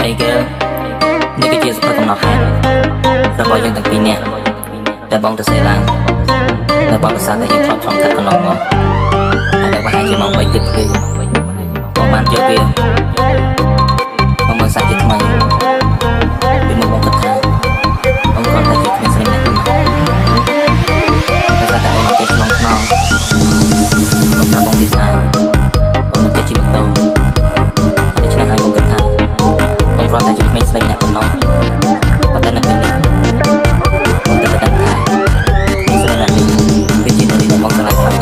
Hey girl នេះគឺជាសុភកំណត់ហេតុរបស់យើងទាំងពីរនាក់តែបងទៅសេឡើងនៅបបិសាទដែលយើងធ្លាប់ឆ្លងកាត់កន្លងមកហើយដែលប្រហែលជាមក3ទឹកគឺបងបានយកវាបងមើលសាច់ជាថ្មីពីមុខបងគិតថាបងគ្រាន់តែជាគ្មានស្រីម្នាក់ទេតែតែអូនអត់ចេះឆ្លងថ្នងបងថាបងទីស្អាតបងមិនចេះជីវិតតូចដូច្នេះហើយបងគិតថាបងគ្រាន់តែជាគ្មានស្រីម្នាក់ប៉ុណ្ណោះប៉ុន្តែនៅពេលនេះបងទៅដឹងថាស្រីម្នាក់នេះគឺជានារីដែលបងស្រឡាញ់ខ្លាំង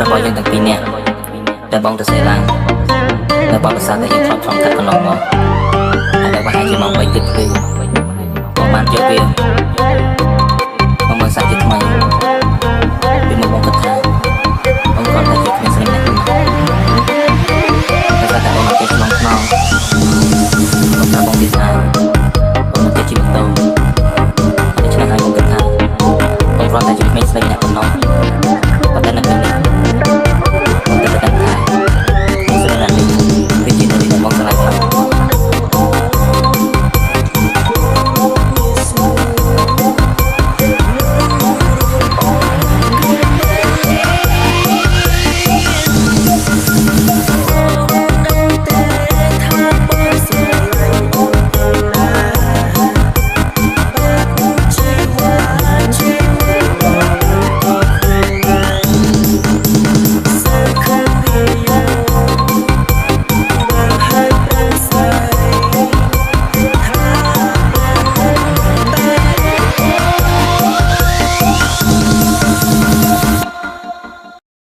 របស់យើងទាំងពីរនាក់តែបងទៅសេឡើងនៅបបិសាទដែលយើងធ្លាប់ឆ្លងកាត់កន្លងមកហើយដែលប្រហែលជាមក3ទឹកគឺបងបានយកវាបងមើលសាច់ជាថ្មីពីមុខបងគិតថាបងគ្រាន់តែជាគ្មានស្រីម្នាក់ទេតែតែអូនអត់ចេះឆ្លងថ្នងបងថាបងទីស្អាតបងមិនចេះជីវិតតូចដូច្នេះហើយបងគិតថាបងគ្រាន់តែជាគ្មានស្រីម្នាក់ប៉ុណ្ណោះប៉ុន្តែនៅពេល